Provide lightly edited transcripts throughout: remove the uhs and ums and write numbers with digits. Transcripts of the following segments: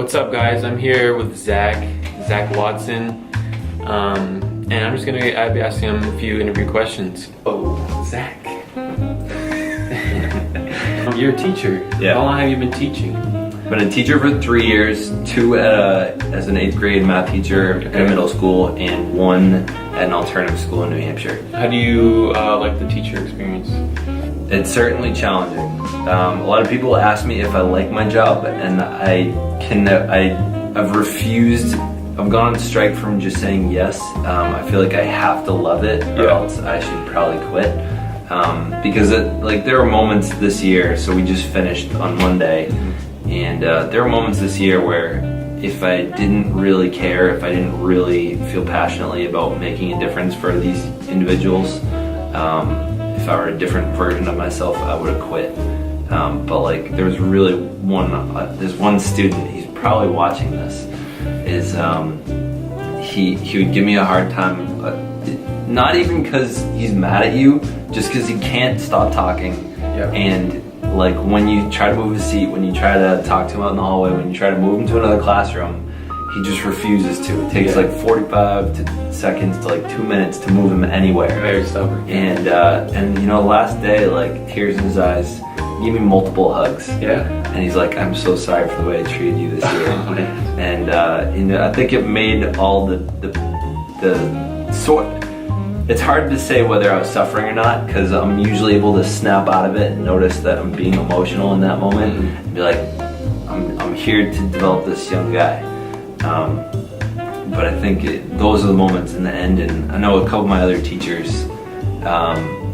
What's up, guys? I'm here with Zach Watson, and I'm just gonna be asking him a few interview questions. Oh, Zach. You're a teacher. Yeah. How long have you been teaching? I've been a teacher for 3 years, 2 as an 8th grade math teacher at a middle school, and 1 at an alternative school in New Hampshire. How do you like the teacher experience? It's certainly challenging. A lot of people ask me if I like my job, and I've refused. I've gone on strike from just saying yes. I feel like I have to love it, or else I should probably quit. Because there were moments this year. So we just finished on Monday, and there were moments this year where if I didn't really care, if I didn't really feel passionately about making a difference for these individuals, if I were a different version of myself, I would have quit. But there's really there's one student, he's probably watching this, is he would give me a hard time, not even because he's mad at you, just because he can't stop talking. Yep. And when you try to move his seat, when you try to talk to him out in the hallway, when you try to move him to another classroom, he just refuses to. It takes 45 seconds to 2 minutes to move him anywhere. Very stubborn. And last day, tears in his eyes, he gave me multiple hugs. Yeah. And he's like, "I'm so sorry for the way I treated you this year." Oh, man. And I think it made all the sort. It's hard to say whether I was suffering or not, because I'm usually able to snap out of it and notice that I'm being emotional in that moment, and be like, I'm here to develop this young guy. But I think those are the moments in the end, and I know a couple of my other teachers,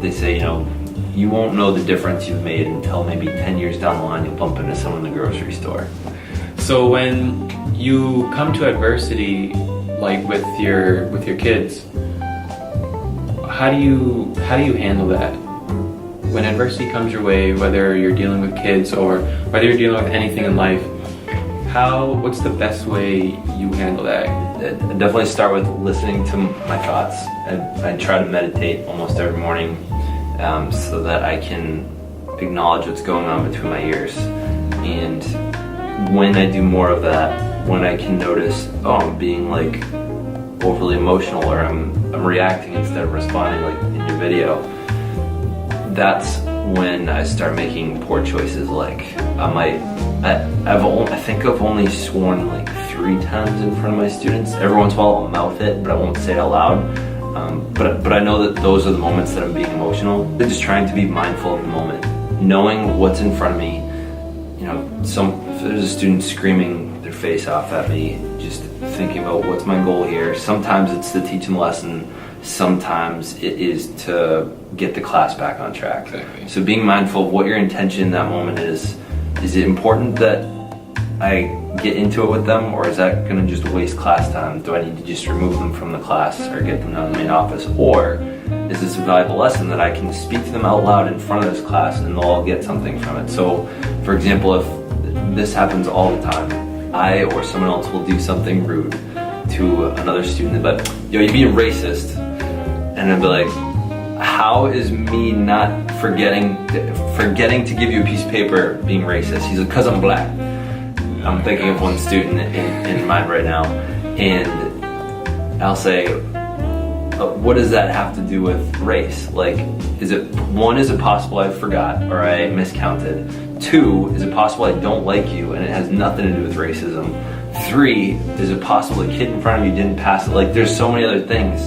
they say, you won't know the difference you've made until maybe 10 years down the line you'll bump into someone in the grocery store. So when you come to adversity, with your kids, how do you handle that? When adversity comes your way, whether you're dealing with kids or whether you're dealing with anything in life, what's the best way you handle that? I definitely start with listening to my thoughts. I try to meditate almost every morning, so that I can acknowledge what's going on between my ears. And when I do more of that, when I can notice, I'm being overly emotional, or I'm reacting instead of responding in your video, that's when I start making poor choices. I think I've only sworn 3 times in front of my students. Every once in a while I'll mouth it, but I won't say it out loud. But I know that those are the moments that I'm being emotional. Just trying to be mindful of the moment, knowing what's in front of me. If there's a student screaming their face off at me, just thinking about what's my goal here. Sometimes it's to teach them a lesson. Sometimes it is to get the class back on track. Exactly. So being mindful of what your intention in that moment is. Is it important that I get into it with them, or is that going to just waste class time? Do I need to just remove them from the class or get them down to the main office? Or is this a valuable lesson that I can speak to them out loud in front of this class and they'll all get something from it? So, for example, if this happens all the time, I or someone else will do something rude to another student, but you're being racist, and I'd be like, how is me not forgetting to give you a piece of paper being racist? He's like, "'Cause I'm black." I'm thinking of one student in mind right now, and I'll say, what does that have to do with race? Is it possible I forgot or I miscounted? 2, is it possible I don't like you and it has nothing to do with racism? 3, is it possible the kid in front of you didn't pass it? There's so many other things.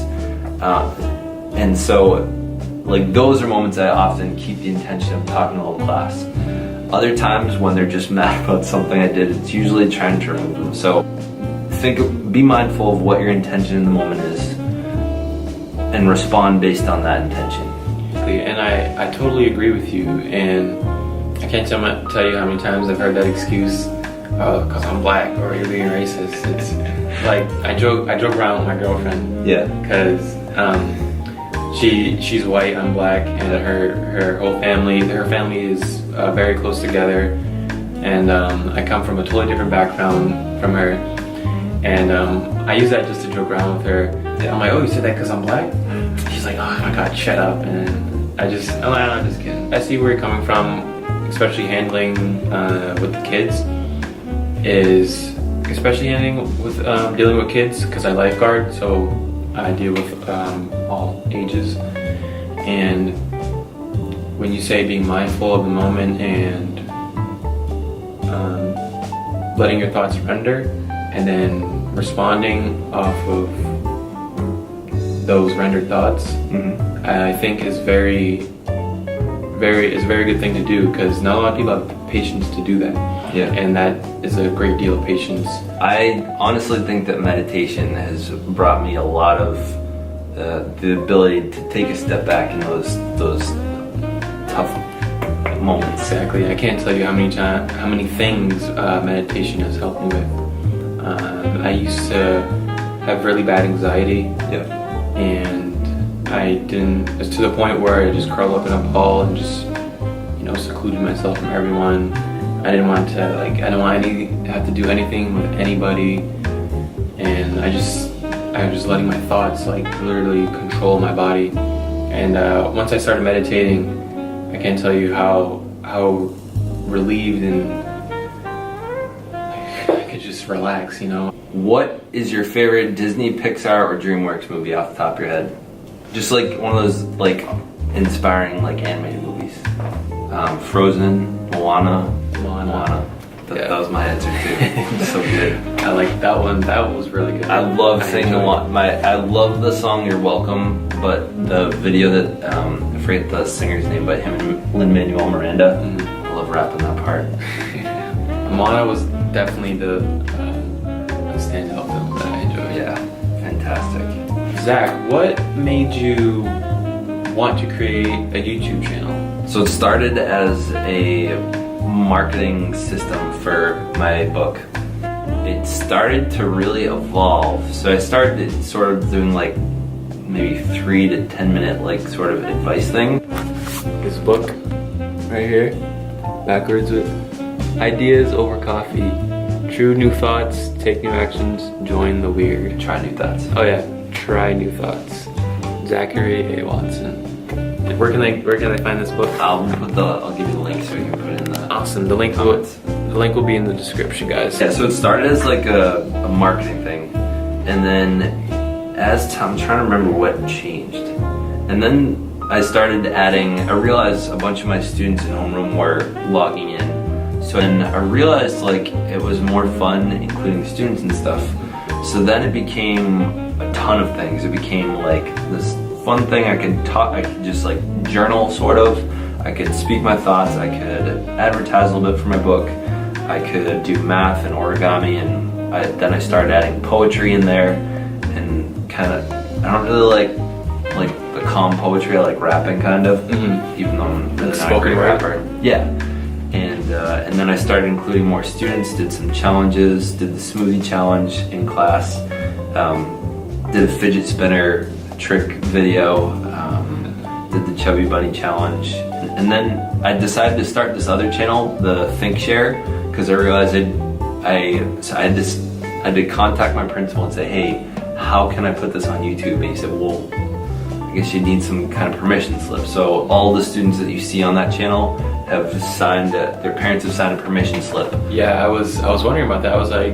And so, those are moments I often keep the intention of talking to the whole class. Other times when they're just mad about something I did, it's usually trying to remove them. So be mindful of what your intention in the moment is and respond based on that intention. And I totally agree with you, and I can't tell you how many times I've heard that excuse, "'Cause I'm black," or "You're being racist." It's I joke around with my girlfriend. Yeah. Because she's white, I'm black, and her whole family, is very close together, and I come from a totally different background from her, and I use that just to joke around with her. I'm like, "Oh, you said that because I'm black?" She's like, "Oh my God, shut up!" And I'm just kidding. I see where you're coming from, especially handling with the kids. Is especially dealing with kids, because I lifeguard, so I deal with all ages. And when you say being mindful of the moment and letting your thoughts render, and then responding off of those rendered thoughts, I think is a very good thing to do, because not a lot of people have the patience to do that. Yeah. And that is a great deal of patience. I honestly think that meditation has brought me a lot of the ability to take a step back in those tough moments. Exactly. I can't tell you how many things meditation has helped me with. I used to have really bad anxiety. Yeah. And it's to the point where I just curl up in a ball and just, secluded myself from everyone. I didn't want to have to do anything with anybody, and I was just letting my thoughts literally control my body. And once I started meditating, I can't tell you how relieved and I could just relax, What is your favorite Disney, Pixar, or DreamWorks movie off the top of your head? Just like one of those inspiring animated movies. Frozen, Moana. That was my answer too. So good. I like that one. That was really good. I love singing I love the song "You're Welcome," but the video that I forget the singer's name, but him and Lin-Manuel Miranda. I love rapping that part. Moana was definitely the standout film that I enjoyed. Yeah, fantastic. Zach, what made you want to create a YouTube channel? So it started as a marketing system for my book. It started to really evolve. So I started sort of doing maybe 3 to 10 minute sort of advice thing. This book right here, backwards with ideas over coffee. True new thoughts, take new actions, join the weird. Try new thoughts. Oh yeah, try new thoughts. Zachary A. Watson. Where can they find this book? I'll give you the link so you can put it in the awesome. The link will be in the description, guys. Yeah, so it started as a marketing thing, and then I'm trying to remember what changed, and then I started adding. I realized a bunch of my students in homeroom were logging in, so then I realized it was more fun including students and stuff. So then it became a ton of things. It became this fun thing. I could just journal sort of. I could speak my thoughts. I could advertise a little bit for my book. I could do math and origami, and then I started adding poetry in there, and kind of I don't really like the calm poetry. I like rapping kind of, even though I'm really not a great rapper. Yeah. And then I started including more students, did some challenges, did the smoothie challenge in class, did a fidget spinner trick video, did the chubby bunny challenge, and then I decided to start this other channel, the ThinkShare, because I realized I had to contact my principal and say, hey, how can I put this on YouTube? And he said, well, I guess you need some kind of permission slip. So all the students that you see on that channel have signed, their parents have signed a permission slip. Yeah, I was wondering about that. I was like,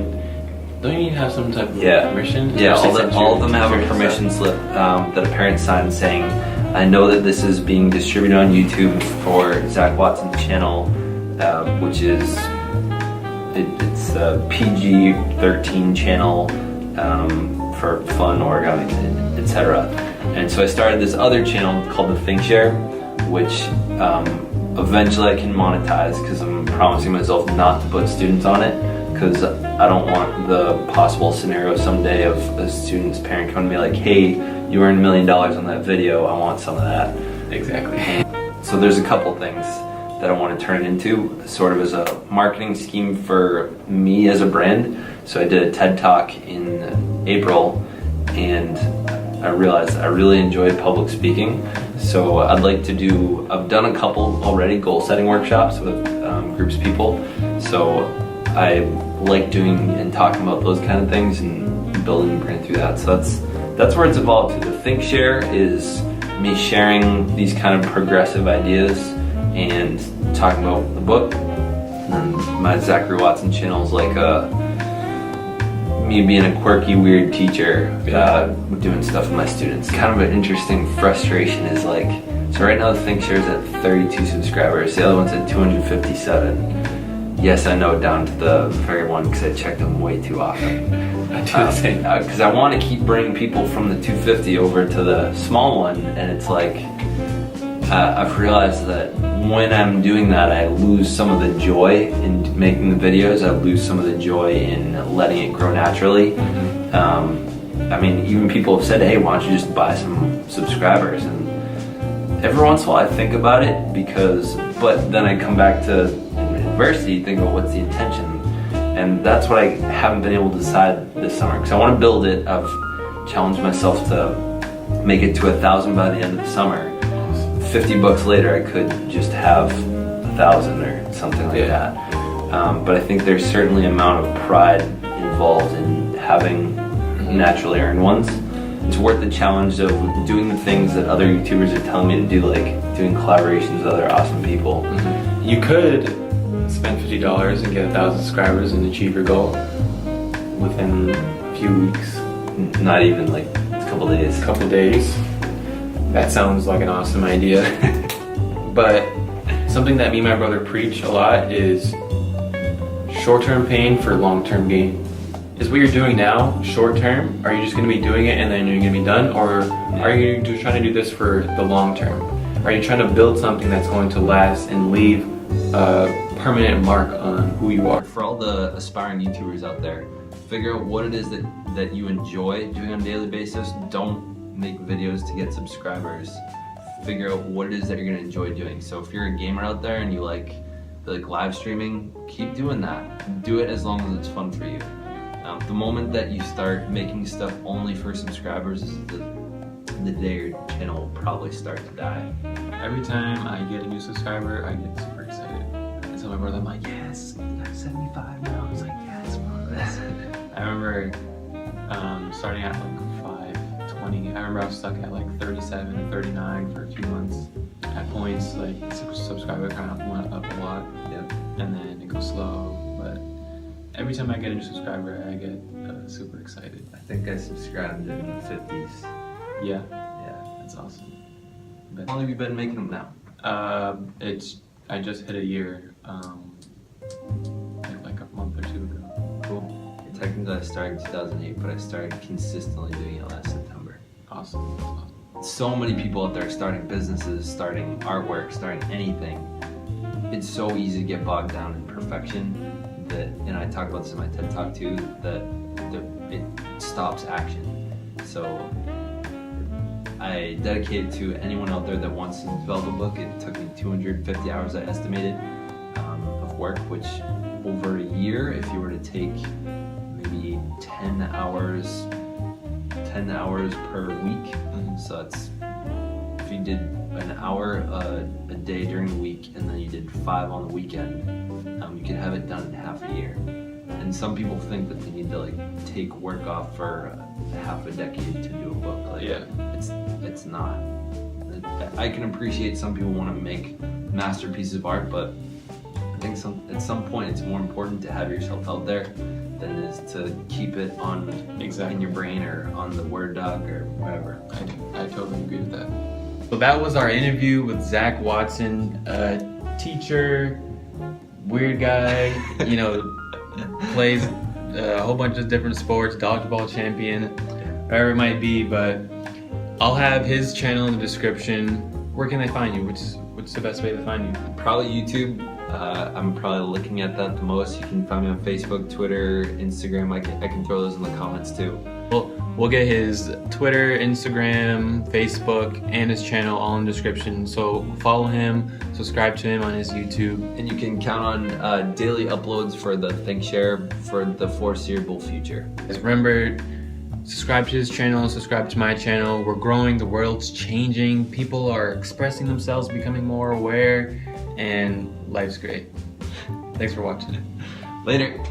don't you need to have some type of permission? Yeah, all of them have a permission slip that a parent signed saying, I know that this is being distributed on YouTube for Zach Watson's channel, which is it's a PG-13 channel for fun, origami, etc. And so I started this other channel called the ThinkShare, which eventually I can monetize because I'm promising myself not to put students on it, because I don't want the possible scenario someday of a student's parent coming to me like, hey, you earned $1 million on that video, I want some of that. Exactly. So there's a couple things that I want to turn it into, sort of as a marketing scheme for me as a brand. So I did a TED Talk in April, and I realized I really enjoy public speaking. So I've done a couple already goal setting workshops with groups of people. So I like doing and talking about those kind of things and building a brand through that. So that's where it's evolved to. The ThinkShare is me sharing these kind of progressive ideas and talking about the book. And then my Zachary Watson channel is like a me being a quirky, weird teacher, doing stuff with my students. Kind of an interesting frustration is like, so right now the ThinkShare is at 32 subscribers, the other one's at 257. Yes, I know down to the very one because I check them way too often. I do the same. Because I want to keep bringing people from the 250 over to the small one, and it's like, I've realized that when I'm doing that, I lose some of the joy in making the videos. I lose some of the joy in letting it grow naturally. I mean, even people have said, hey, why don't you just buy some subscribers? And every once in a while I think about it, but then I come back to adversity, think about what's the intention. And that's what I haven't been able to decide this summer, because I want to build it. I've challenged myself to make it to 1,000 by the end of the summer. $50 later, I could just have 1,000 or something like that. But I think there's certainly an amount of pride involved in having naturally earned ones. It's worth the challenge of doing the things that other YouTubers are telling me to do, like doing collaborations with other awesome people. You could spend $50 and get 1,000 subscribers and achieve your goal within a few weeks. Not even like a couple days. A couple days. That sounds like an awesome idea. But something that me and my brother preach a lot is short-term pain for long-term gain. Is what you're doing now short-term? Are you just going to be doing it and then you're going to be done? Or are you just trying to do this for the long-term? Are you trying to build something that's going to last and leave a permanent mark on who you are? For all the aspiring YouTubers out there, figure out what it is that you enjoy doing on a daily basis. Don't make videos to get subscribers. Figure out what it is that you're going to enjoy doing. So if you're a gamer out there and you like live streaming, keep doing that. Do it as long as it's fun for you. The moment that you start making stuff only for subscribers is the day your channel will probably start to die. Every time I get a new subscriber, I get super excited. I tell my brother, I'm like, yes, you got 75 now. He's like, yes, progress. I remember starting at like 520. I remember I was stuck at like 37 and 39 for a few months. At points, like subscriber count went up a lot. Yep. And then it goes slow. But every time I get a new subscriber, I get super excited. I think I subscribed in the 50s. Yeah, Yeah. that's awesome. How long have you been making them now? I just hit a year, like a month or two ago. Cool. Technically I started in 2008, but I started consistently doing it last September. Awesome. That's awesome. So many people out there starting businesses, starting artwork, starting anything. It's so easy to get bogged down in perfection that, and I talk about this in my TED Talk too, that it stops action. So I dedicate it to anyone out there that wants to develop a book. It took me 250 hours, I estimated, of work, which over a year, if you were to take maybe 10 hours per week, so that's, if you did an hour a day during the week and then you did 5 on the weekend, you could have it done in half a year. And some people think that they need to like take work off for half a decade to do a book. Like, Yeah. It's not. I can appreciate some people want to make masterpieces of art, but I think at some point it's more important to have yourself out there than it is to keep it on in your brain or on the Word doc or whatever. I totally agree with that. So that was our interview with Zach Watson, a teacher, weird guy, you know, plays a whole bunch of different sports, dodgeball champion, whatever it might be, but I'll have his channel in the description. Where can I find you? What's the best way to find you? Probably YouTube. I'm probably looking at that the most. You can find me on Facebook, Twitter, Instagram. I can throw those in the comments too. We'll get his Twitter, Instagram, Facebook, and his channel all in the description. So follow him, subscribe to him on his YouTube. And you can count on daily uploads for the ThinkShare for the foreseeable future. Just remember, subscribe to his channel, subscribe to my channel. We're growing, the world's changing. People are expressing themselves, becoming more aware, and life's great. Thanks for watching. Later.